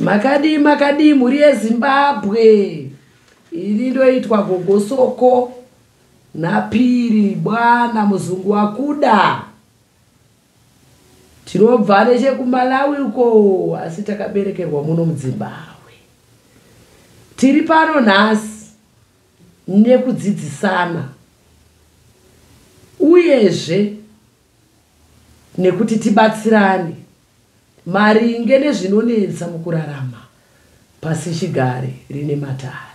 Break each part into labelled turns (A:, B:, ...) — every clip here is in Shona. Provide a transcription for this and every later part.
A: Makadi muri yeZimbabwe. Iri ndoitwa Gogosoko naPiri bwana muzungu wakuda. Tinobva nechekuMalawi uko asi takaberekerwa muno muZimbabwe. Tiri pano nhasi nekudzidzisana uyezve nekuti tibatsirane maringe nezvinonetsa mukurarama pasi chigare rine matare.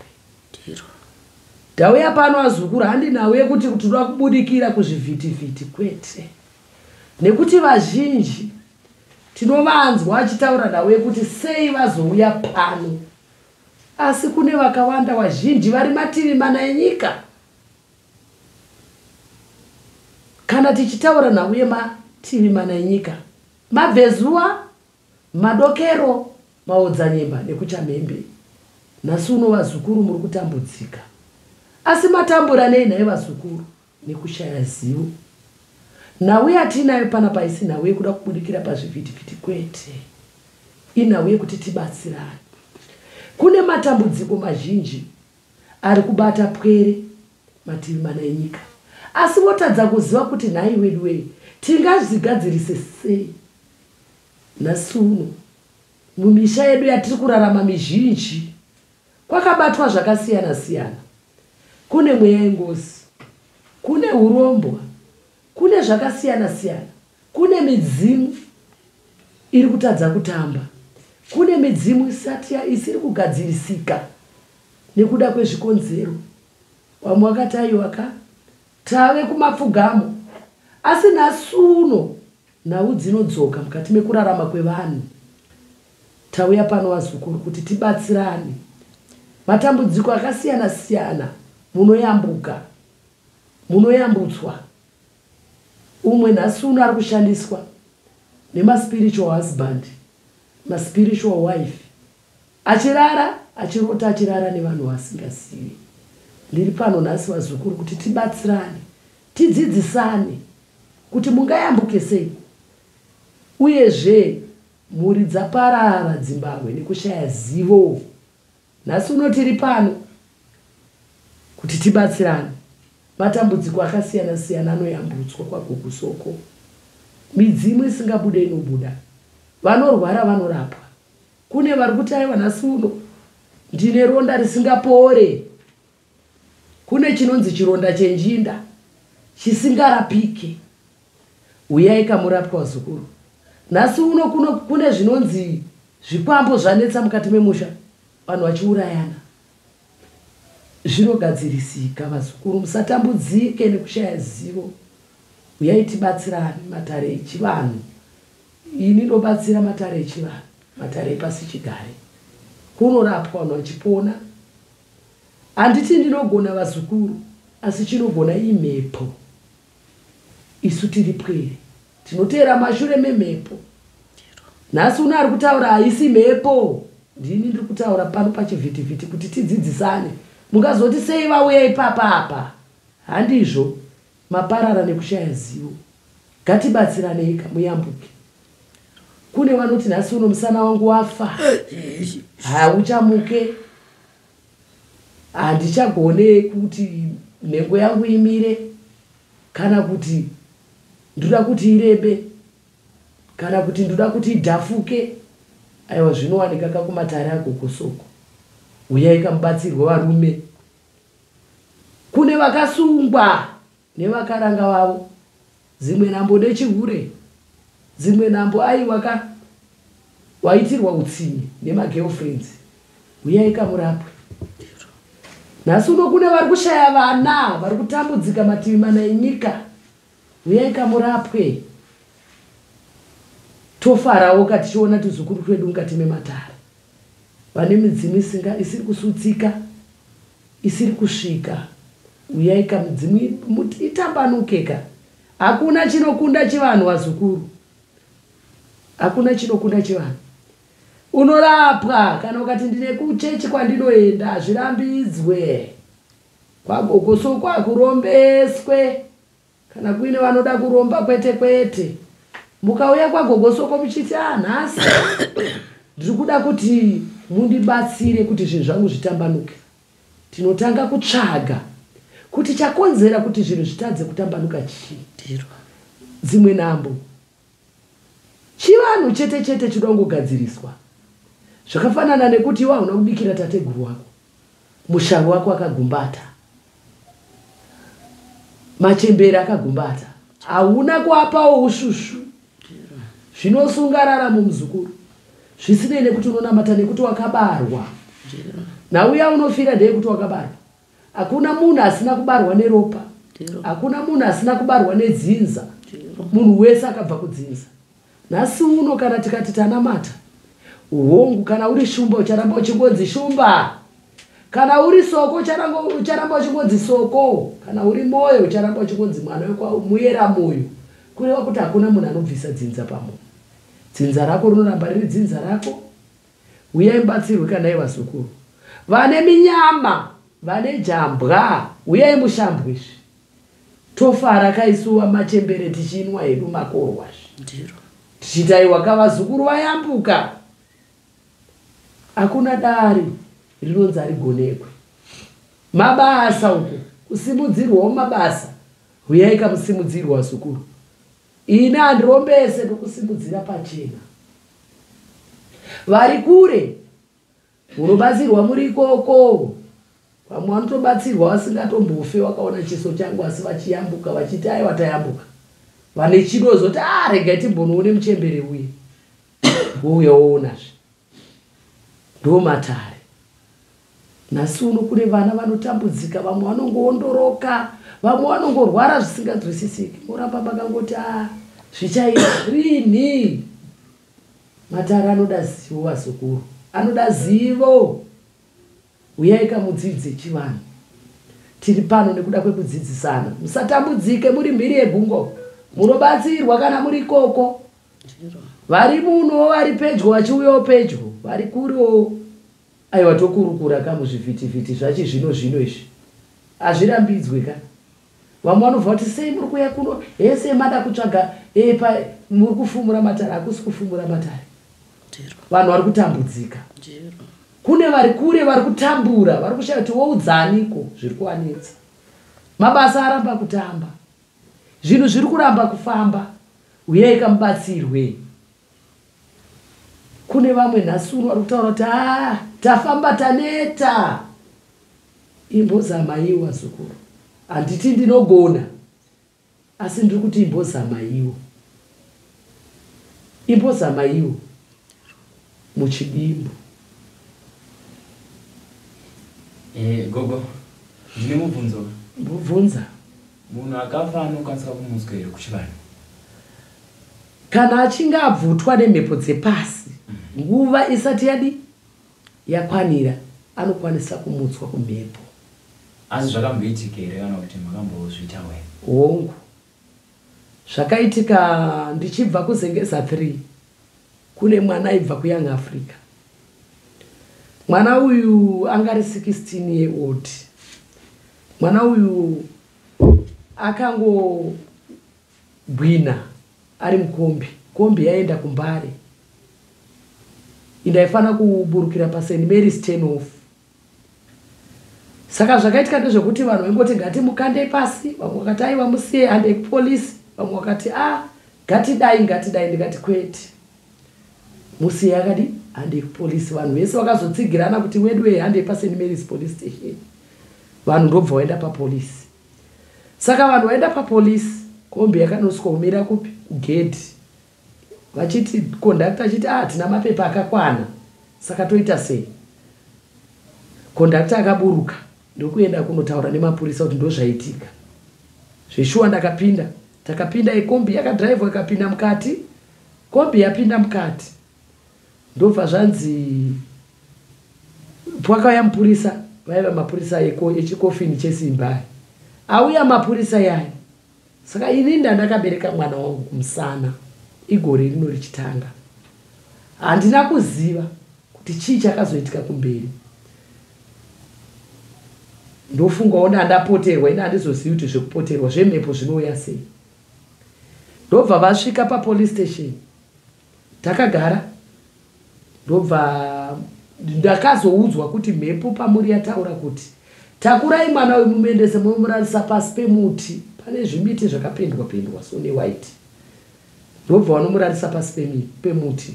A: Ndauya pano azukuru handinauye kuti toda kubudikira kuzvivhitivhiti kwete. Nekuti vazhinji tinovanzwa achitaura nawe kuti sei vazouya pano. Asi kune vakawanda vazhinji vari mativi mana enyika. Kana tichitaura nawe mativi mana enyika, mabvezuwa, madokero, maodzanyemba nekuchamhembe. Nhasi uno vazukuru muri kutambudzika. Asi matambura nei naye vazukuru? Nekushaya zivo. Nawe atinayo pana paisi nawe kuda kubudikira pazvivhitivhiti kwete. Inawe kuti tibatsirane. Kune matambudziko mazhinji ari kubata pwere mativi mana enyika. Asi wotadza kuziva kuti nhai weduwe tingazvigadzirise sei? Nhasi uno mumisha yedu yatiri kurarama mizhinji kwakabatwa zvakasiyana siyana. Kune mweya yengozi, kune urombwa, kune zvakasiyana siyana, kune midzimu iri kutadza kutamba, kune midzimu isiri kugadzirisika nekuda kwezvikonzero. Vamwe vakati aiwaka tave kumapfugamo, asi nhasi uno nhau dzinodzoka mukati mekurarama kwevanhu. Tauya pano vazukuru kuti tibatsirane. Matambudziko akasiyana siyana munoyambuka, munoyambutswa. Umwe nhasi uno ari kushandiswa nemaspiritual husband, maspiritual wife. Achirara, achirota achirara nevanhu vasingazivi. Ndiri pano nhasi vazukuru kuti tibatsirane, tidzidzisane kuti mungayambuke sei. Uyezve mhuri dzaparara Zimbabwe nekushaya zivo. Nhasi uno tiri pano kuti tibatsirane. Matambudziko akasiyana siyana anoyambutswa kwaGogosoko. Midzimu isingabude inobuda. Vanorwara vanorapwa. Kune vari kuti aiwa nhasi uno ndine ronda risingapore. Kune chinonzi chironda chenjinda chisingarapike. Uyai kamurapwa vazukuru. Nhasi uno kune zvinonzi zvikwambo zvanetsa mukati memusha, vanhu vachiurayana. Zvinogadzirisika vazukuru, musatambudzike nekushaya zivo. Uyai tibatsirane matare echivanhu. Ini ndobatsira matare echivanhu, matare epasi chigare. Kunorapwa vanhu vachipona. Handiti ndinogona vazukuru, asi chinogona imhepo. Isu tiri pwere, tinotera mashure memhepo. Nhasi uno ari kutaura haisi mhepo. Ndini ndiri kutaura pano pachivhitivhiti kuti tidzidzisane. Mungazoti sei vauya ipapa apa? Handizvo, maparara nekushaya zivo. Ngatibatsiranei muyambuke. Kune vanoti nhasi uno musana wangu wafa, hauchamuke, handichagone kuti nhengo yangu imire, kana kuti ndoda kuti irebe, kana kuti ndoda kuti idhafuke. Aiwa, zvinowanika kakumatare aGogosoko. Uyai kamubatsirwe varume. Kune vakasungwa nevakaranga vavo. Zimwe nambo nechihure, zimwe nambo aiwa waitirwa utsinye nemagirlfriends. Uyai kamurapwe. Nhasi uno kune vari kushaya vana, vari kutambudzika mativi mana enyika. Uyai kamurapwe. Tofarawo katichiona tuzukuru twedu mukati mematare. Vane midzimu isiri kusutsika, isiri kusvika. Uyai kamudzimu itambanukeka. Hakuna chinokunda chivanhu vazukuru. Hakuna chinokunda chivanhu. Unorapwa kana ukati ndine kuchechi kwandinoenda, hazvirambidzwe. KwaGogosoko akurombeswe. Kana kuine vanoda kuromba kwete kwete. Mukauya kwaGogosoko muchiti nhasi ndiri kuda kuti mundibatsire kuti zvinhu zvangu zvitambanuke. Tinotanga kutsvaga kuti chakonzera kuti zvinhu zvitadze kutambanuka chii. Dzimwe nambo chivanhu chete chete chinogadziriswa. Zvakafanana nekuti iwe hauna kubikira tateguru wako, musharu wako akagumbata, machembere akagumbata, hauna kuapawo ushushu zvinosunga raramo muzukuru, zvisinei nekuti unonamata nekuti wakabarwa. Nauya unofira ndeyekuti wakabarwa. Hakuna munhu asina kubarwa neropa, hakuna munhu asina kubarwa nedzinza, munhu wese akabva kudzinza. Nhasi uno kana tikati tanamata uhongu, kana uri shumba ucharamba uchingonzi shumba, kana uri soko ucharamba uchingonzi soko, kana uri moyo ucharamba uchingonzi mwana muyera moyo, kureva kuti hakuna munhu anobvisa dzinza pamunhu. Dzinza rako rinoramba riri dzinza rako. Uyai mubatsirwe kana ivazukuru vane minyama, vane jambwa, uyai mushambwezvi. Tofara kaisuwa machembere tichinwa hedu makorwazvi, tichitaiwa kavazukuru vayambuka. Hakuna dari rinonzi rigonekwe. Mabasa uko kusimudzirwawo mabasa, uyai kamusimudzirwa vazukuru. Ina handirombese nokusimudzira pachena. Vari kure munobatsirwa muri ikoko. Vamwe vanotobatsirwa vasingatombofe wakaona chiso changu asi vachiyambuka vachiti aiwa tayambuka. Vane chido zoti rega timbonoone muchembere uye. Wouya woonazve. Ndo matare. Nhasi uno kune vana vanotambudzika, vamwe vanongoondoroka, vamwe vanongorwara zvisinganzwisisiki. Moramba makangoti zvichaita rini? Matare anoda zivo vazukuru, anoda zivo. Uyai kamudzidze chivanhu. Tiri pano nekuda kwekudzidzisana. Musatambudzike muri mhiri yegungo. Munobatsirwa kana muri ikoko. Vari muno vari pedyo vachiuyawo pedyo, vari kuriwo aiwa tokurukura kamuzvivhitivhiti zvachi zvino izvi. Hazvirambidzwe ka. Vamwe vanobva kuti sei muri kuuya kuno, sei mada kutsvaga muri kufumura matare. Hakusi kufumura matare. Vanhu vari kutambudzika. Kune vari kure vari kutambura, vari kushaya kuti woudzaniko zviri kuwanetsa. Mabasa aramba kutamba, zvinhu zviri kuramba kufamba. Uyai kamubatsirwe. Kune vamwe nhasi uno vari kutaura kuti tafamba taneta. Imbozamaiwo vazukuru. Handiti ndinogona, asi ndiri kuti imbozamaiwo. Imbozamaiwo muchidimbu.
B: Gogo, ndine mubvunzo.
A: Mubvunza.
B: Munhu akafa anokwanisa kumutswa here kuchivanhu?
A: Kana achinge abvutwa nemhepo dzepasi, nguva isati yakwanira, anokwanisa kumutswa kumhepo.
B: Asi zvakamboitika here kana kuti makambozvitawo here?
A: Hongu. Zvakaitika ndichibva kuZengeza 3. Kune mwana aibva kuYoung Africa. Mwana uyu angari 16 year old. Mwana uyu akangogwina ari mukombi. Kombi yaenda kuMbare. Indaifana kuburukira pa St. Mary's turn-off. Saka zvakaitika ndezvekuti vanhu vaingoti ngatimukande pasi, vamwe vakati aiwa musiye hande kupolisi, vamwe vakati ngatidai ndikati kwete. Musiye akadi hande kupolisi, vanhu vese vakazotsigirana kuti wedu hande pa St. Mary's police station. Vanhu ndobva vaenda papolisi. Saka vanhu vaenda papolisi, kombi yakanoswa kumira kupi? Kugedhi. Vachiti conductor achiti tina mapepa akakwana. Saka toita sei? Conductor akaburuka ndokuenda kunotaura nemapurisa kuti ndozvaitika. Zveshuwa takapinda ikombi yakadhiraivwa ikapinda mukati. Kombi yapinda mukati. Ndobva zvanzi pakauya mupurisa, vaiva mapurisa echikofini chesimba. Auya mapurisa yayo. Saka ini ndakabereka mwana wangu kumusana. Igore rino richitanga. Handina kuziva kuti chii chakazoitika kumberi. Ndofunga ona ndapoterwa, ina handizozivi kuti zvekupoterwa zvemhepo zvinouya sei. Ndobva vasvika pa police station. Takagara. ndobva ndakazoudzwa kuti mhepo pamuri yataura kuti takurai mwana wemuendese mumurarisa pasi pemuti, pane zvimiti zvakapendwa pendwa so newhite, ndobva vanomurarisa pasi pemuti.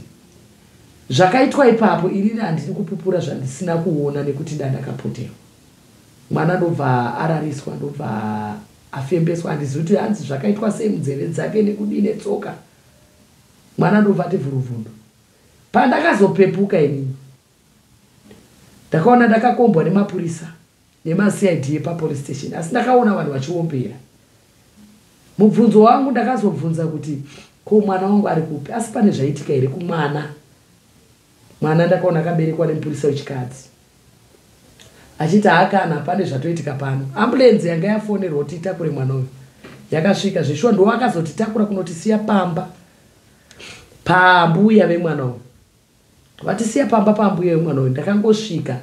A: Zvakaitwa ipapo inini handiri kupupura zvandisina kuona nekuti ndandakapotewa. Mwana ndobva arariswa, ndobva afembeswa, handizivi kuti hanzi zvakaitwa sei munzeve dzake nekudine tsoka. Mwana ndobva ati vhuruvhundu. Pandakazopepuka inini ndakaona ndakakombwa nemapurisa nemaCID epapolice station, asi ndakaona vanhu vachiombera. Mubvunzo wangu ndakazobvunza kuti ko mwana wangu ari kupi, asi pane zvaitika here kumwana. Mwana ndakaona akaberekwa nemupurisa wechikadzi achiti haakana pane zvatoitika pano. Ambulenzi yanga yafonerwa kuti itakure mwana uyu yakasvika, zveshuwa ndo wakazotitakura kunotisiya pambuya vemwana uyu. Vatisiya pambuya vemwana uyu. Ndakangosvika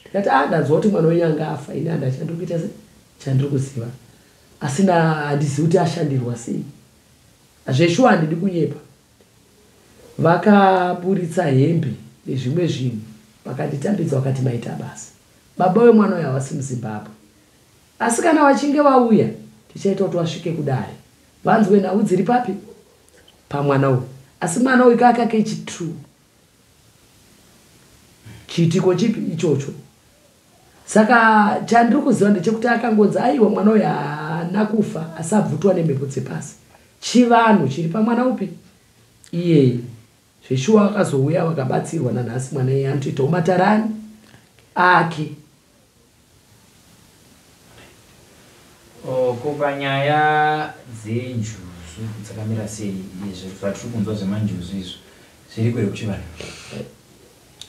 A: ndikati ndanzwa kuti mwana uyu anga afa, ini handachandi kuita chandiri kuziva, asina handizivi kuti ashandirwa sei. Zveshuwa handidi kunyepa. Vakaburitsa hembe nezvimwe zvinhu vakanditambidza vakati maita basa. Baba wemwana uyu havasi muZimbabwe, asi kana vachinge vauya tichaita kuti vasvike kudare vanzwe nhau dziri papi pamwana uyu. Asi mwana uyu kakake chitrue. Chiitiko chipi ichocho? Saka chandiri kuziva ndechekuti akangonzi aiwa mwana uyu haana kufa asi abvutwa nemhepo dzepasi. Chivanhu chiri pamwana upi iye. Zveshuwa vakazouya vakabatsirwa nanhasi mwana iye anotoitawo matarani ake.
B: Kupanyaya dzenjuzu dzakamira sei izvo zvatiri kunzwa zvemanjuzu izvo zviri kwere kuchivanhu?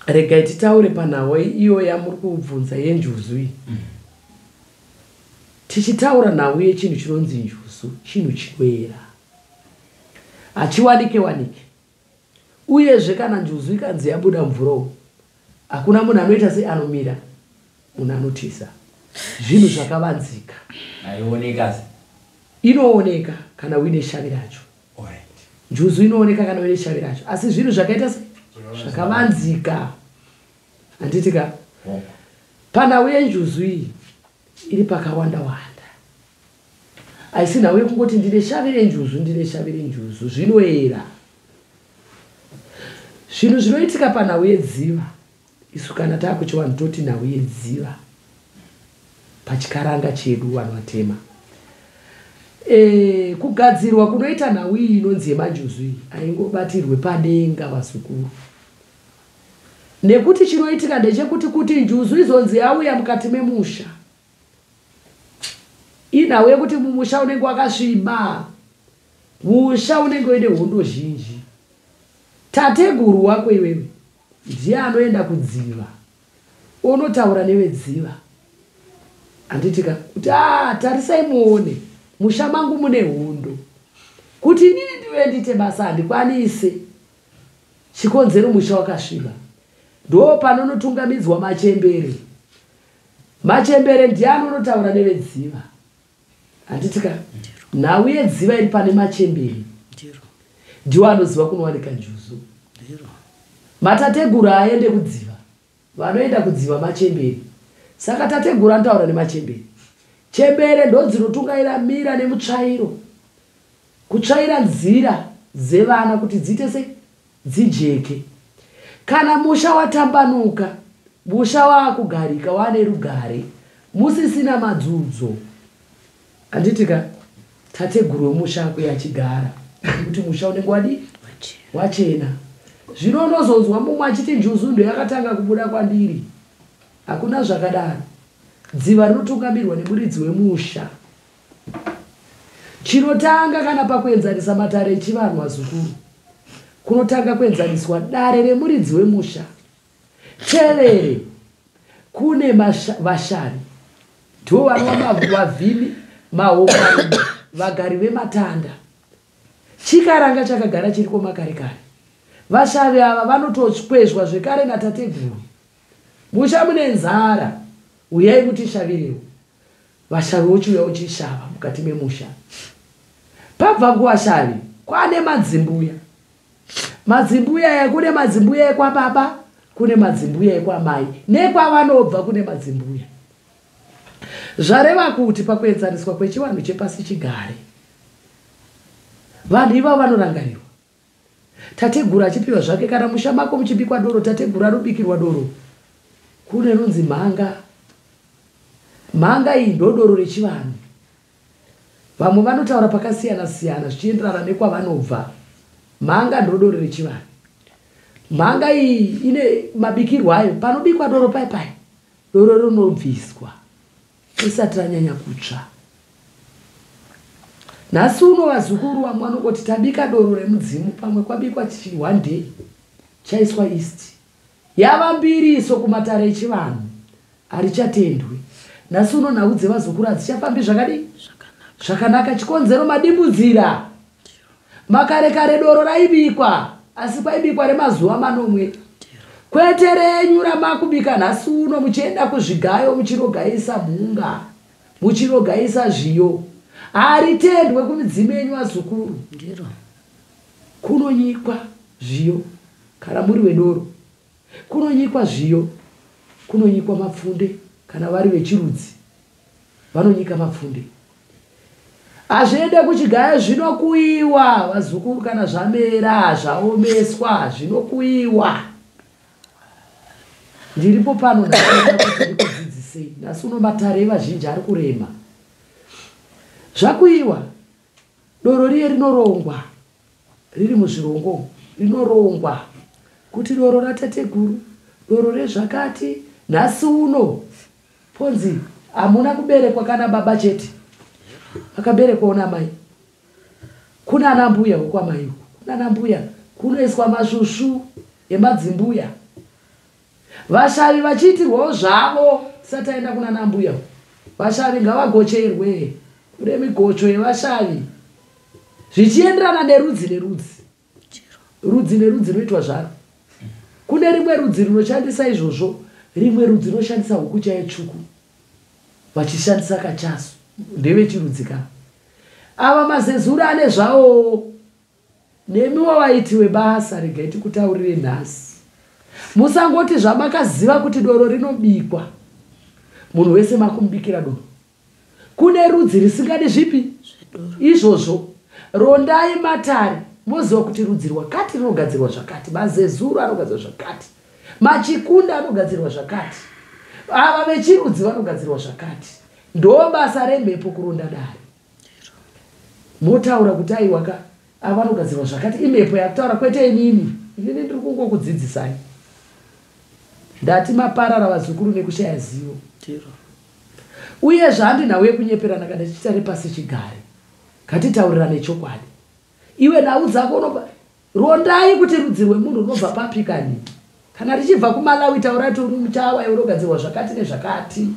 A: Regai titaure panhau iyo yamuri kubvunza yenjuzu iyi. Tichitaura nhau yechinhu chinonzi njuzu, chinhu chinoera, hachiwanike wanike. Uyezve kana njuzu ikanzi yabuda mvura, hakuna munhu anoita sei anomira, munhu anotiza. Zvinhu zvakavanzika.
B: Haionekasi?
A: Inooneka kana uine shavi racho. Njuzu inooneka kana uine shavi racho, asi zvinhu zvakaita sei zvakavanzika. Handitika panhau yenjuzu iyi iri pakawanda wanda. Haisi nhau yekungoti ndine shavi renjuzu, ndine shavi renjuzu. Zvinoera. Zvinhu zvinoitika panhau yedziva, isu kana taakuchiwanhu toti nhau yedziva pachikaranga chedu vanhu vatema. Kugadzirwa kunoita nhau iyi inonzi yemanjuzu iyi haingobatirwe padenga vazukuru. Nekuti chinoitika ndechekuti kuti njuzu izonzi yauya mukati memusha, inhau yekuti mumusha unenge wakasviba, musha unenge uine hondo zhinji. Tateguru wako iwewe ndiye anoenda kudziva, unotaura nevedziva. Handitika kuti tarisai muone musha mangu mune hondo, kuti inini ndiwe ndite basa handikwanise, chikonzero musha wakasviba. Ndo panonotungamidzwa machembere. Machembere ndiye anonotaura nevedziva. Handitika nhau yedziva iri pane machembere ndiwo anoziva kunowanika njuzu. Matateguru aende kudziva, vanoenda kudziva machembere. Saka tateguru anotaura nemachembere. Chembere ndo dzinotungaira mira nemutsvairo, kutsvaira nzira dzevana kuti dziite sei dzijeke. Kana musha watambanuka, musha waakugarika wane rugare, musisina madzudzo, handitika tateguru wemusha ako yachigara kuti musha unenge wadi wachena. Zvinonozonzwa mumwe achiti njuzu ndo yakatanga kubuda kwandiri. Hakuna zvakadaro. Dziva rinotungamirwa nemuridzi wemusha. Chinotanga kana pakuenzanisa matare echivanhu vazukuru, kunotanga kuenzaniswa dare remuridzi wemusha. Tevere kune vashari, ndivo vanova vavhimi, mahomari, vagari vematanda. Chikaranga chakagara chiriko makare kare. Vashavi ava vanotokwezva zvekare natateguru. Musha mune nzara, uyai mutishavirewo. Vashavi vochiuya uchishava mukati memusha. Pabva kuvashavi kwane madzimbuya. Madzimbuya kune madzimbuya ekwababa, kune madzimbuya ekwamai, nekwavanobva kune madzimbuya. Zvareva kuti pakuenzaniswa kwechivanhu chepasi chigare, vanhu ivavo vanorangarirwa. Tateguru achipiwa zvake, kana musha mako muchibikwa doro, tateguru anobikirwa doro. Kune runzi mhanga. Mhanga iyi ndodoro rechivanhu. Vamwe vanotaura pakasiyana siyana zvichienderana nekwavanobva. Mhanga ndodoro rechivanhu. Mhanga iyi ine mabikirwo ayo. Panobikwa doro pai doro rinobviswa risati ranyanya kutsva. Nhasi uno vazukuru vamwe vanongoti tabika doro remudzimu, pamwe kwabikwa one day chaiswa yeast. Yava mbiriso kumatare echivanhu, harichatendwi. Nhasi uno nhau dzevazukuru hadzichafambi zvakadii zvakanaka. Chikonzero madimbudzira. Makare kare doro raibikwa, asi kwaibikwa remazuva manomwe. Kwete renyu ramakubika nhasi uno muchienda kuzvigayo muchirogaisa mhunga, muchirogaisa zviyo. Haritendwe kumidzimu yenyu vazukuru. Kunonyikwa zviyo kana muri wedoro. Kunonyikwa zviyo, kunonyikwa mapfunde. Kana vari vechirudzi vanonyika mapfunde. Hazviende kuchigayo, zvinokuyiwa vazukuru. Kana zvamera zvaomeswa zvinokuyiwa. Ndiripo pano ndikudzidzisei. Nhasi uno matare vazhinji ari kurema. Zvakuyiwa doro riye rinorongwa, riri muzvirongo rinorongwa kuti doro ratateguru, doro rezvakati. Nhasi uno ponzi hamuna kuberekwa kana baba chete, akaberekwawo namai. Kuna anambuya wokwamai, kuna anambuya, kunoiswa masvusvu emadzimbuya. Vashavi vachiitirwawo zvavo tisati taenda kuna anambuya. Vashavi ngavagocherwe, kune migocho yevashavi zvichienderana nerudzi nerudzi. Rudzi nerudzi runoitwa zvaro. Kune rimwe rudzi rinoshandisa izvozvo, rimwe rudzi rinoshandisa huku chaitsvuku, vachishandisa kachasu, ndevechirudzi ka. Ava mazezuru ane zvavo. Nemiwo vaiti webasa, regai tikutaurire nhasi. Musangoti zvamakaziva kuti doro rinobikwa, munhu wese makumubikira doro. Kune rudzi risingadi zvipi izvozvo. Rondai matare moziva kuti rudzi rwakati rinogadzirwa zvakati, mazezuru anogadzirwa zvakati, machikunda anogadzirwa zvakati, ava vechirudzi vanogadzirwa zvakati. Ndo basa remhepo kuronda dare. Motaura kuti aiwaka ava vanogadzirwa zvakati, imhepo yakutaura kwete inini. Inini ndiri kungokudzidzisai. Ndati maparara vazukuru nekushaya zivo. Uye zvandinauye kunyeperana kana tichitare pasi chigare, katitaurirane chokwadi. Iwe nhau dzako unobva rondai kuti rudzi rwemunhu runobva papikani. Kana richibva kuMalawi taurai kuti uri muchawa unogadzirwa zvakati nezvakati.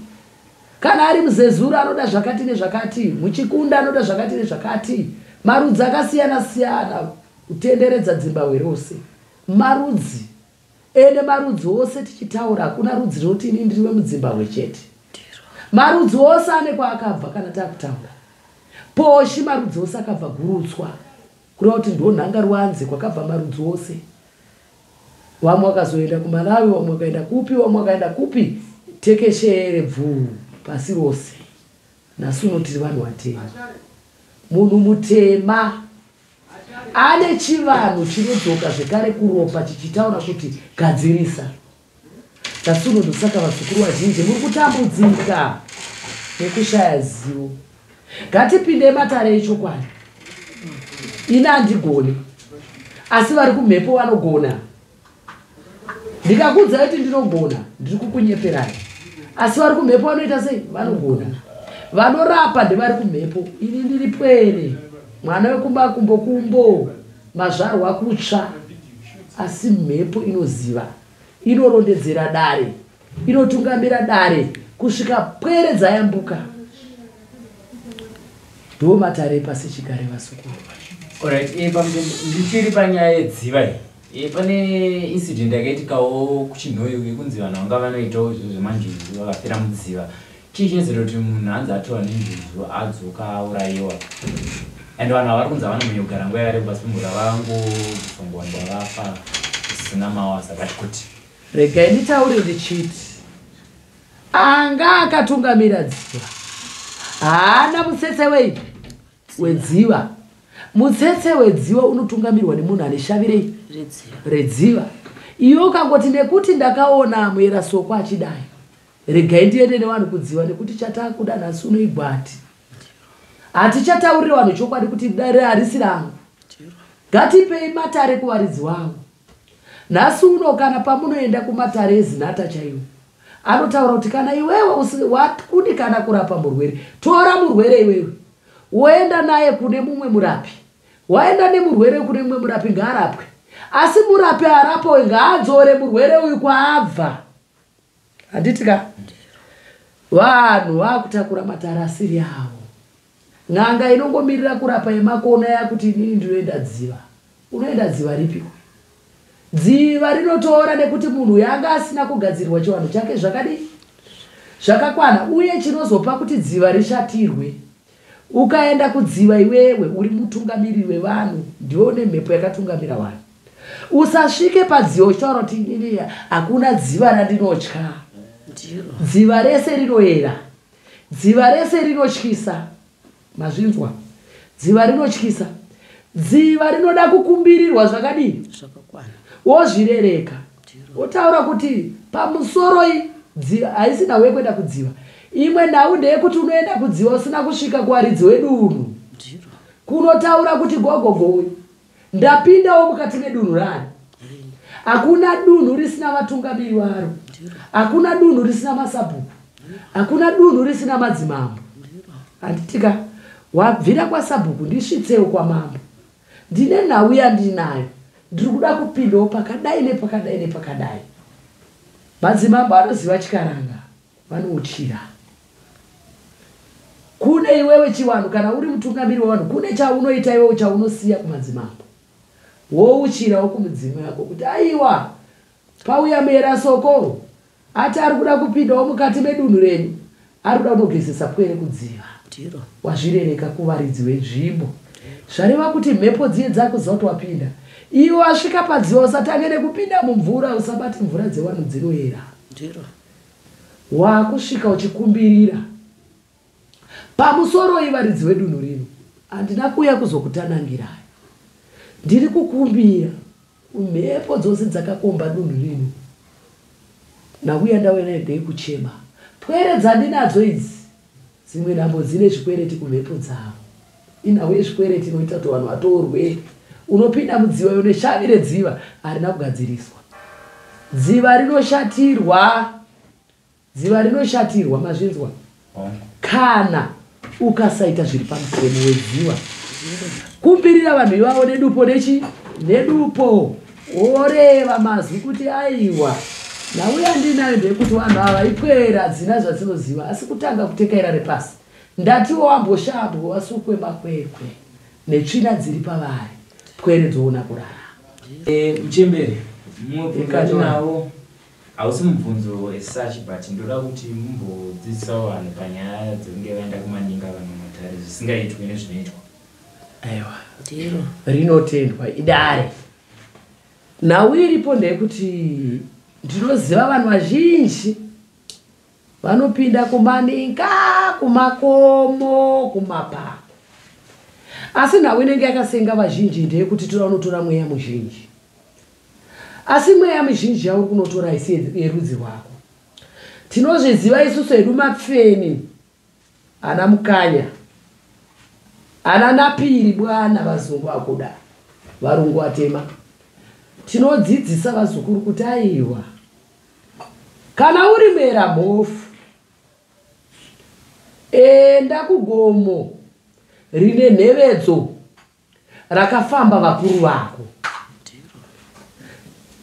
A: Kana ari muzezuru anoda zvakati nezvakati, muchikunda anoda zvakati nezvakati. Marudzi akasiyana siyana kutenderedza Zimbabwe rose. Marudzi ene marudzi ose tichitaura, hakuna rudzi runoti ini ndiriwe muZimbabwe chete. Marudzi ose ane kwaakabva kana takutaura. Poshi marudzi ose akabva gurutswa. Kureva kuti ndo nhanga ruanze kwakabva marudzi ose. Vamwe wakazoenda kuMalawi, vamwe wakaenda kupi, vamwe wakaenda kupi. Tekeshere bvuu pasi rose. Nhasi uno tiri vanhu vatema. Munhu mutema ane chivanhu chinodzoka zvekare kuropa chichitaura kuti gadzirisa. Nhasi uno ndosaka vazukuru vazhinji muri kutambudzika nekushaya zivo. Ngatipinde matare echokwadi. Ina handigoni, asi vari kumhepo vanogona. Ndikakudza kuti ndinogona, ndiri kukunyeperai. Asi vari kumhepo vanoita sei? Vanogona. Vanorapa ndevari kumhepo. Ini ndiri pwere, mwana wekumbakumbo kumbo, mazvarwa kutsva. Asi mhepo inoziva, inorondedzera dare, inotungamira dare kusvika pwere dzayambuka. Ndo matare pasi chigare vasukuru.
B: Alright, ndichiri panyaya yedziva iyi. Pane incident yakaitikawo kuChinhoyo yekunzi vanhu vanga vanoitawo zvemanjuzu vakafira mudziva. Chii chinozoita kuti munhu anzi atova nenjuzu adzoka aurayiwa. And vanhu vari kunzi havana kunyogara nguva yakareba pasi pemvura, vangosongwa vafa zvisina mawa zvakati kuti.
A: Regai nditaure ndichiti anga akatungamira dziva haana mutsetse wedziva. Mutsetse wedziva unotungamirwa nemunhu ane shavire redziva. Iyo ukangoti nekuti ndakaona Mwerasoko achidai, regai ndiende nevanhu kudziva nekuti chatakuda nhasi unoigwati. Hatichataurire vanhu chokwadi kuti dare harisi rangu. Ngatipei matare kuvaridzi wangu. Nhasi uno kana pamunoenda kumatare ezinhata chaiwo, anotaura kuti kana iwewe wakudi kana kurapa murwere, tora murwere iwewe woenda naye kune mumwe murapi. Waenda nemurwere kune mumwe murapi ngaarapwe, asi murapi arapowe ngaadzore murwere uyu kwaabva. Handitika vanhu vakutakura matare asiri avo. N'anga inongomirira kurapa yemakona yakuti inini ndinoenda dziva. Unoenda dziva ripi? Dziva rinotora nekuti munhu yanga asina kugadzirwa chivanhu chake zvakadii zvakakwana, uye chinozopa kuti dziva rishatirwe. Ukaenda kudziva iwewe uri mutungamiriri wevanhu, ndione mhepo yakatungamira vanhu. Usasvike padziva uchitaura kuti inini hakuna dziva randinotya. Dziva rese rinoera, dziva rese rinotyisa. Mazvinzwa? Dziva rinotyisa. Dziva rinoda kukumbirirwa zvakadii zvakakwana, wozvirereka. Wotaura kuti pamusoro haisina wekwenda kudziva. Imwe nhau ndeyekuti unoenda kudziva usina kusvika kuvaridzi wedunhu. Kunotaura kuti gogogo ndapindawo mukati medunhu rani. Hakuna dunhu risina vatungamiri varo. Hakuna dunhu risina masabhuku. Hakuna dunhu risina madzimambo. Handitika wabvira kwasabhuku ndisvitsewo kwamambo. Ndine nhau yandinayo. Ndiri kuda kupindawo pakadai nepakadai nepakadai. Madzimambo anoziva chikaranga, vanouchira. Kune iwewe chivanhu, kana uri mutungamiri wevanhu, kune chaunoita iwewe chaunosiya kumadzimambo. Wouchirawo kumudzimu yako kuti aiwa pauya Mwerasoko ati ari kuda kupindawo mukati medunhu renyu, ari kuda kunogezesa pwere kudziva. Wazvirereka kuvaridzi wenzvimbo. Zvareva kuti mhepo dziye dzakuziva kuti wapinda. Iwe wasvika padziva usatange nekupinda mumvura, usabati mvura dzevanhu dzinoera. Wakusvika uchikumbirira. Pamusoro ivaridzi wedunhu rino, handina kuuya kuzokutanangirai. Ndiri kukumbira mhepo dzose dzakakomba dunhu rino. Nauya ndawenedei kuchema. Pwere dzandinadzo idzi, dzimwe nhambo dzine zvikwereti kumhepo dzavo. Inauye zvikwereti inoita kuti vanhu vatorwe. Unopinda mudziva uneshavire dziva, harina kugadziriswa. Dziva rinoshatirwa. Dziva rinoshatirwa, mazvinzwa? Kana ukasaita zviri pamusoro wedziva. Kumbirira vanhu ivavo nedupo nedupo. Oreva mazwi kuti aiwa nauya ndinayo ndekuti vanhu ava ipwera dzina zvadzinoziva, asi kutanga kutekaira repasi. Ndatiwo wamboshabwa wasukwe makwekwe netsvina dziri pavari, pwere dzoona kurara.
B: Mchembere, mubvunzo nawo hausi mubvunzo esachi, but ndoda kuti mumbodzidzisawo vanhu panyaya dzekunge vaenda kumaninga vanhu matare zvisingaitwi nezvinoitwa.
A: Aiwa, ndiro rinotendwa idare. Nhau iripo ndeyekuti ndinoziva vanhu vazhinji vanopinda kumaninga, kumakomo, kumapako. Asi nhau inenge yakasenga vazhinji ndeyekuti toda unotora mweya muzhinji. Asi mweya muzhinji yauri kunotora isi yerudzi rwako. Tinozviziva isusu hedu mapfeni, ana Mukanya, ana Napiri bwana vazungu vakuda, varungu vatema. Tinodzidzisa vazukuru kuti aiwa, kana uri Mweramhofu, enda kugomo rine nhevedzo rakafamba vakuru vako.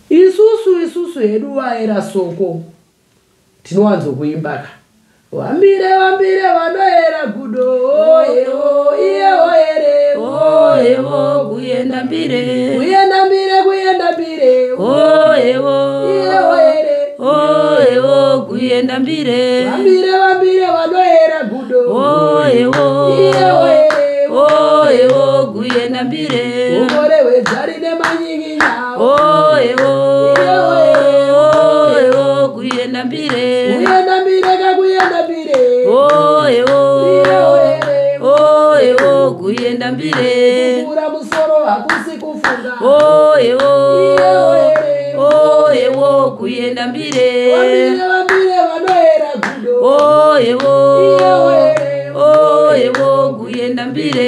A: Isusu hedu vaErasoko tinowanzo kuimbaka. Wambire vanoera gudo, oyewo iye oere,
C: oyewo kuyenda mbire, oyewo
A: iye oere,
C: oyewo kuyenda mbire,
A: wambire vanoera gudo,
C: oyewo
A: iye oere,
C: oyewo kuyenda mbire,
A: umore wedzari nemanyiginya,
C: oyewo kuyenda mbire
A: Kuyenda mbire kakuyenda mbire
C: oyewo kuyenda mbire
A: kukura musoro hakusi kufunga
C: oyewo kuyenda mbire
A: vambire vanoera gudo
C: oyewo kuyenda mbire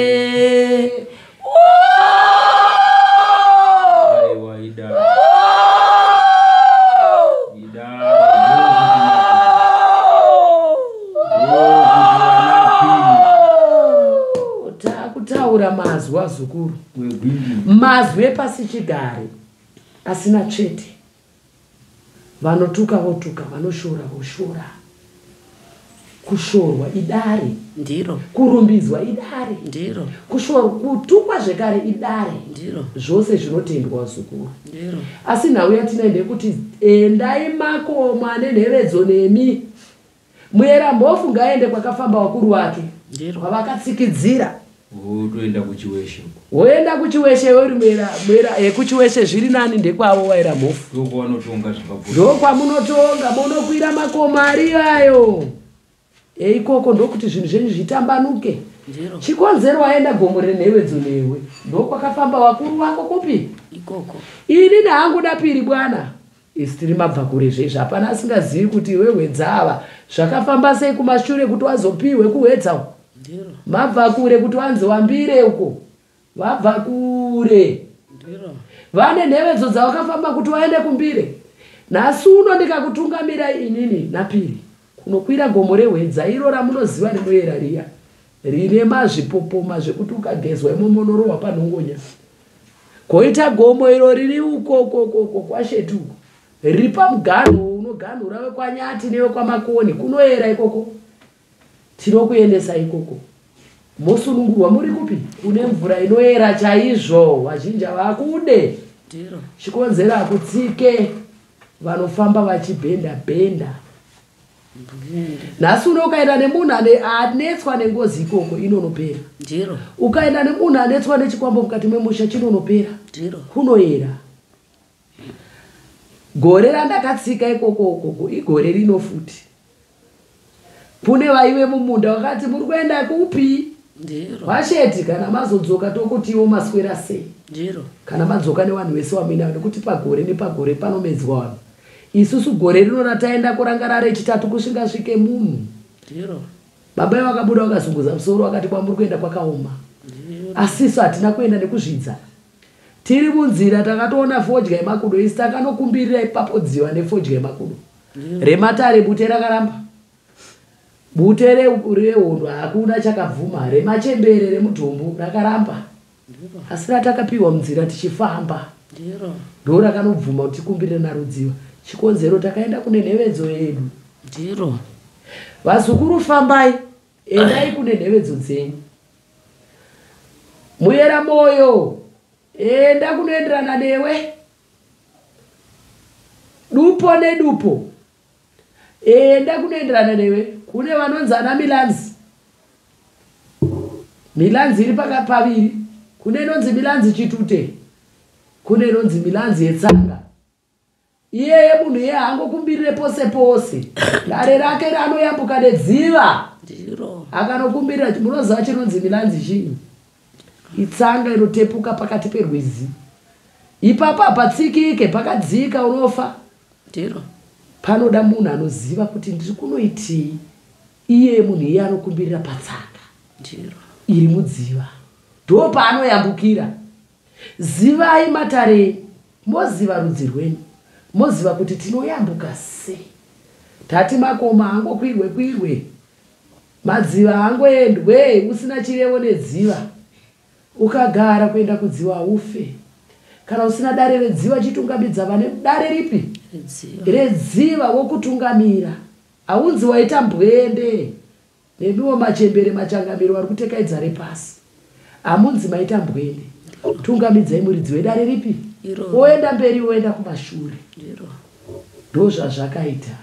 A: takutaura mazwi azukuru mazwi epasi chigare asina tsvete vanotuka votuka vanoshora voshora kushorwa idare
C: ndiro
A: kurumbidzwa idare
C: ndiro
A: kutukwa zvekare idare
C: ndiro
A: zvose zvinotendwa zukuru
C: ndiro
A: asi nhau yatinaende kuti endai makoma nenheredzo nemi mwera mhofu ngaende kwakafamba wakuru wake kwavakatsikidzira
B: woenda kuchiweshe
A: woenda kuchiweshe uri mwera ekuchiweshe zviri nani ndekwavo waira mhofu ndokwamunotonga munokwira makoma ariyayo ikoko ndokuti zvinhu zvenyu zvitambanuke chikonzero waenda gomo renhewedzo newe ndokwakafamba wakuru wako kupi
C: ikoko
A: ini nahangu dapiri bwana isi tiri mabvakure zvezvi hapana asingazivi kuti wehwedzava zvakafamba sei kumashure kuti wazopiwe kuhwedza mabva kure kuti wanzi wambire uko vabva kure vane nhevedzo dzawakafamba kuti waende kumbire nhasi uno ndikakutungamira inini napiri kunokwira gomo rehwedza iro ramunoziva rinoyera riya rine mazvipopoma zvekuti ukagezwa imomonorohwa panhongonya koita gomo iro riri ukokokoko kwashetuko riri pamuganhu unoganhura wekwanyati newekwamakonhi kunoyera ikoko tinokuendesa ikoko mosunungurwa muri kupi kune mvura inoyera chaizvo vazhinji vakude chikonzera kutsike vanofamba vachibhenda bhenda nhasi uno ukaenda nemunhu anetswa nengozi ikoko inonopera ukaenda nemunhu anetswa nechikwambo mukati memusha chinonopera kunoyera gore randakatsika ikoko igore rino futi kune vaive mumunda wakati muri kuenda kupi vasheti kana mazodzoka tokutiwo maswera sei kana madzoka nevanhu vese waminawo nekuti pagore nepagore panomedzwa vanhu isusu gore rino rataenda kurangarara rechitatu kusvikasvike munhu babai vakabuda vakazunguza musoro vakati kwamuri kuenda kwakaoma asi isu hatina kuenda nekuzvidza tiri munzira takatoona fodya yemakudo isi takanokumbirira ipapo dziva nefodya yemakudo rematare bute rakaramba bute rehondo hakuna chakabvuma remachembere remudhombo rakaramba asi ratakapiwa munzira tichifamba ndo rakanobvuma kuti tikumbirire narudziva chikonzero takaenda kune nhevedzo yedu vazukuru fambai endai kune nhevedzo dzenyu muyera moyo enda kunoenderana newe dupo nedupo enda kunoenderana newe kune vanonzi ana milanzi iri paviri kune inonzi milanzi chitute kune inonzi milanzi yetsanga iyeye munhu iye haangokumbirire pose pose dare rake ranoyambuka nedziva akanokumbirira munoziva chinonzi milanzi chii itsanga inotepuka pakati perwizi ipapo hapatsikike pakadzika unofa panoda munhu anoziva kuti ndiri kunoitii iye munhu iye anokumbirira patsanga iri mudziva ndo paanoyambukira zivai matare moziva rudzi rwenyu moziva kuti tinoyambuka sei tati makoma angokwirwe madziva angoendwe usina chirevo nedziva ukagara kuenda kudziva ufe kana usina dare redziva chitungamidza vane dare ripi redziva wokutungamira haunzi waita mbwende nemiwo machembere machangamiro vari kutekaidza repasi hamunzi maita mbwende tungamidzai muridzi wedare ripi woenda mberi woenda kumashure ndo zvazvakaita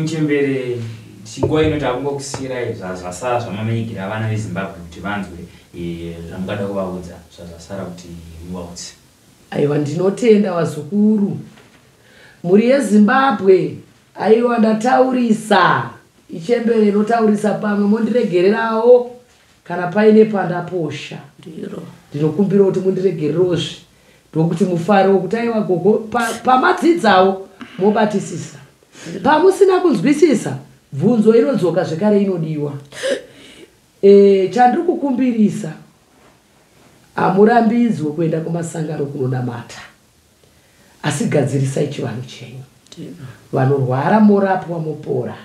B: muchembere chinguva inoti akungokusiyirai zvasara zvamamenyigira vana vezimbabwe kuti vanzwe zvamungada kuvaudza zvazvasara kuti muvaudze
A: aiwa ndinotenda vazukuru muri yeZimbabwe aiwa ndataurisa ichembere inotaurisa pamwe mondiregererawo kana paine pandaposha ndinokumbira kuti mundiregererozve ndokuti mufarewo kuti aiwa gogo pamadzidzawo mobatisisa pamusina kunzwisisa bvunzo inodzoka zvekare inodiwa chandiri kukumbirisa amurambidzwe kuenda kumasangano kunonamata asi gadzirisai chivanhu chenyu vanorwara morapwa mopora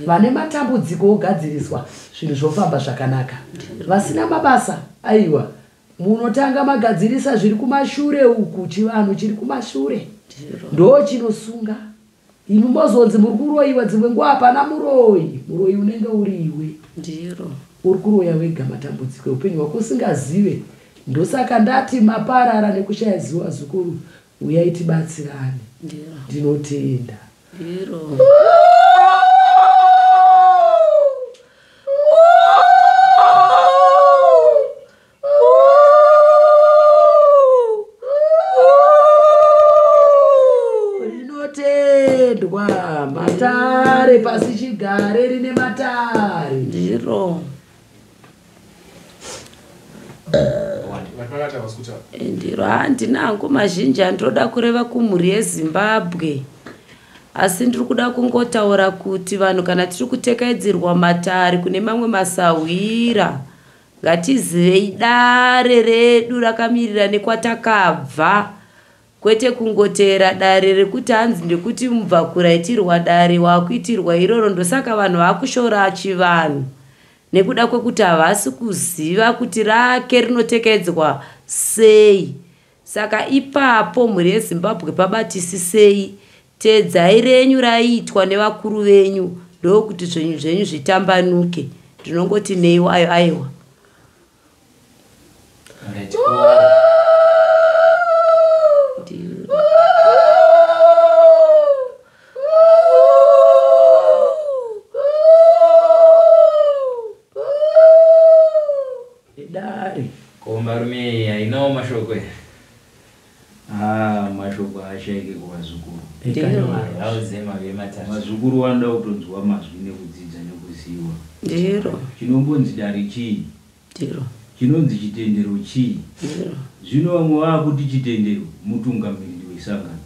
A: vane matambudziko ogadziriswa zvinhu zvofamba zvakanaka vasina mabasa aiwa munotanga magadzirisa zviri kumashure uku chivanhu chiri kumashure ndo chinosunga imi mozonzi muri kuroyiwa dzimwe nguva hapana muroyi unenge uri iwe uri kuroya wega matambudziko eupenyu hwako usingazive ndosaka ndati maparara nekushaya ziwa zukuru uyai tibatsirane ndinotenda rinotendwa matare pasi chigare rine matare
C: ndiro ndiro handina hangu mazhinji andinoda kureva kumhuri yeZimbabwe asi ndiri kuda kungotaura kuti vanhu kana tiri kutekedzerwa matare kune mamwe masahwira ngatizivei dare redu rakamirira nekwatakabva kwete kungotera dare rekuti hanzi ndekuti mubva kuraitirwa dare wakuitirwa iroro ndosaka vanhu vakushora chivanhu nekuda kwekuti havasi kuziva kuti rake rinotekedzwa sei. Saka ipapo mhuri yeZimbabwe pabatisisei, tedzai renyu raitwa nevakuru venyu ndokuti zvenyu zvenyu zvitambanuke. Ndinongoti neiwayo aiwa.
B: Kombarume hainawo mashoko ere? Mashoko ashaike kuvazukuru. Auzema vematatu.
D: Vazukuru vanoda kutonzwa mazwi nekudzidza nekuziva.
C: Ndiro.
D: Chinombonzi dare chii?
C: Ndiro.
D: Chinonzi chitendero chii?
C: Ndiro.
D: Zvino vamwe vakuti chitendero mutungamiriri wesangano.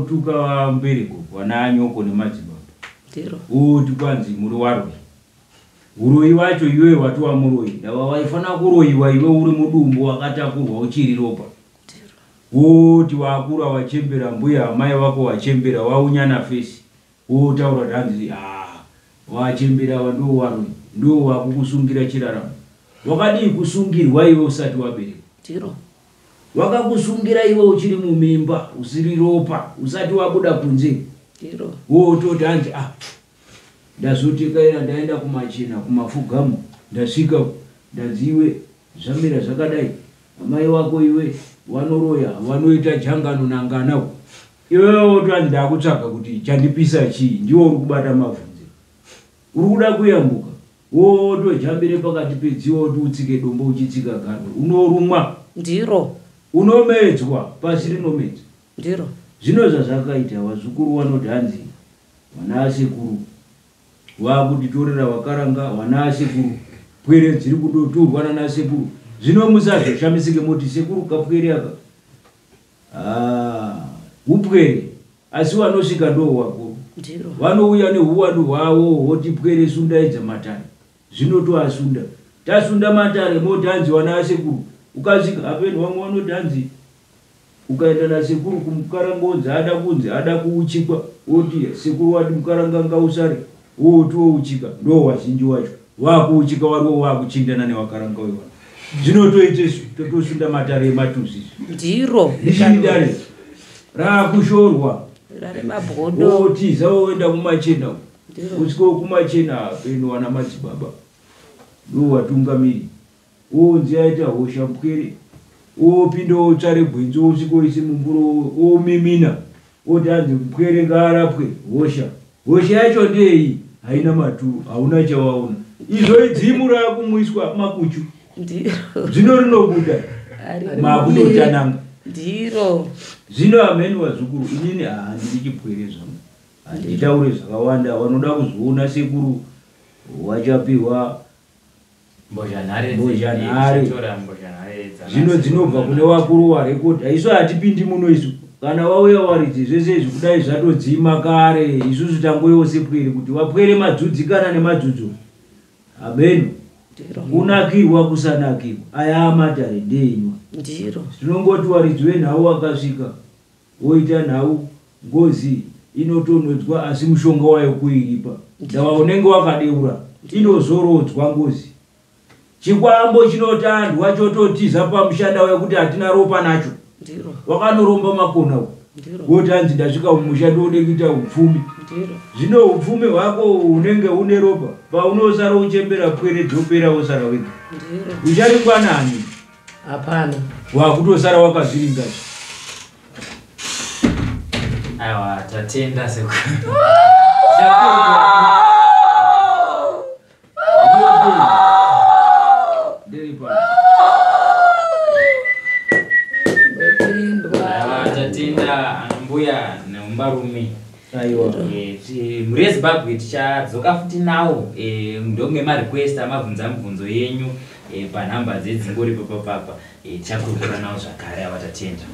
D: Tuka mbereko wana anyoko nemadzibaba.
C: Ndiro.
D: Tikwanzi muri waroi. Uroi wacho iwe watu wa muroi. Ndava waifana kuroiwa iwe uri mudumbu wakatakurwa uchiri ropa. Ti wakura wachembera mbuya amai wako wachembera waunyana fesi. Taura dhanzi wachembera wandu waroi. Ndo wakukusungira chiraramo. Wakadi kusungirwa iwe usati wabereka.
C: Ndiro.
D: Wakakusungira iwe uchiri mumimba usiri ropa usati wabuda kunze.
C: Ndiro.
D: Toti hanzi ndazotika ndaenda kumachina kumafugamu ndasvika ndaziwe zvamira zvakadai amai wako iwe wanoroya wanoita jangano nanganawo iwewo twanzi ndakutsvaga kuti chandipisa chii ndiwo uri kubata mavhunzi uri kuda kuyambuka tojambire pakati pedziwa kuti utsike dombo uchitsika gano unorumwa.
C: Ndiro.
D: Unomedzwa pasi rinomedza.
C: Ndiro.
D: Zvino zvazvakaita vazukuru vanoti hanzi wana sekuru wakuti torera wakaranga wana sekuru pwere dziri kudoturwa nana sekuru zvino musazvoshamisike moti sekuru kapwere aka upwere asi wanosvika ndo wako vanouya nehuwandu hwavo hoti pwere sundaidza matare zvino toasunda tasunda matare moti hanzi wana sekuru ukasvika apeni vamwe vanoti hanzi ukaenda nasekuru kumukarangonzi ada kunzi ada kuuchikwa oti sekuru wati mukaranga ngausare uchika ndo wazhinji wacho wakuuchika wariwo wakuchindana newakaranga wewana zvinotoitesu totosunda matare ematuzi.
C: Ndiro.
D: Ndidare rakushorwa
C: rare mabhodo
D: tiza woenda kumachena usiko kumachena peno wana madzibaba ndo watungamiri onzi aita hosha mpwere opinda otsvare bwenzi usiko isi mumburo omimina oti hanzi mpwere ngaarapwe hosha yacho ndei haina maturu hauna chawaona izvo idzimu rakumuiswa makuchu zvino rinobuda mabudo tananga
C: ndiro
D: zvino ameni wazukuru inini handidi chipwere zvangu handitaure zvakawanda vanoda kuzoona sekuru wachapiwa
B: mbozhanhare
D: zvino dzinobva kune vakuru warekodha isu hatipindi muno isu kana wauya waridzi zvese izvi kudai zvatodzima kare isusu tangoyewo sepwere kuti wapwere madzudzi kana nemadzudzu ameno kunakirwa kusanakirwa aya amatare ndenywa
C: ndiro
D: tinongoti waridzi wenhau wakasvika woita nhau ngozi inotonhodzwa asi mushonga wayo kuiripa ndava unenge wakadeura inozorodzwa ngozi chikwambo chinotandwa chototiza pamushanda wekuti hatina ropa nacho wakanoromba makona woti hanzi ndasvika mumushando wode kuita upfumi zvino upfumi hwako unenge une ropa paunosara uchembera pwere dzopera wosara wega ucharingwanani
A: hapana
D: wakutosara wakazviringacho
B: aiwa tatenda tatenda anambuya neumbarume muri ezimbabwe tichadzoka futi nawo ndonge marequest amabvunza mibvunzo yenyu panhamba dzedzingori papapapa tichakurukura nawo zvakare ava tatenda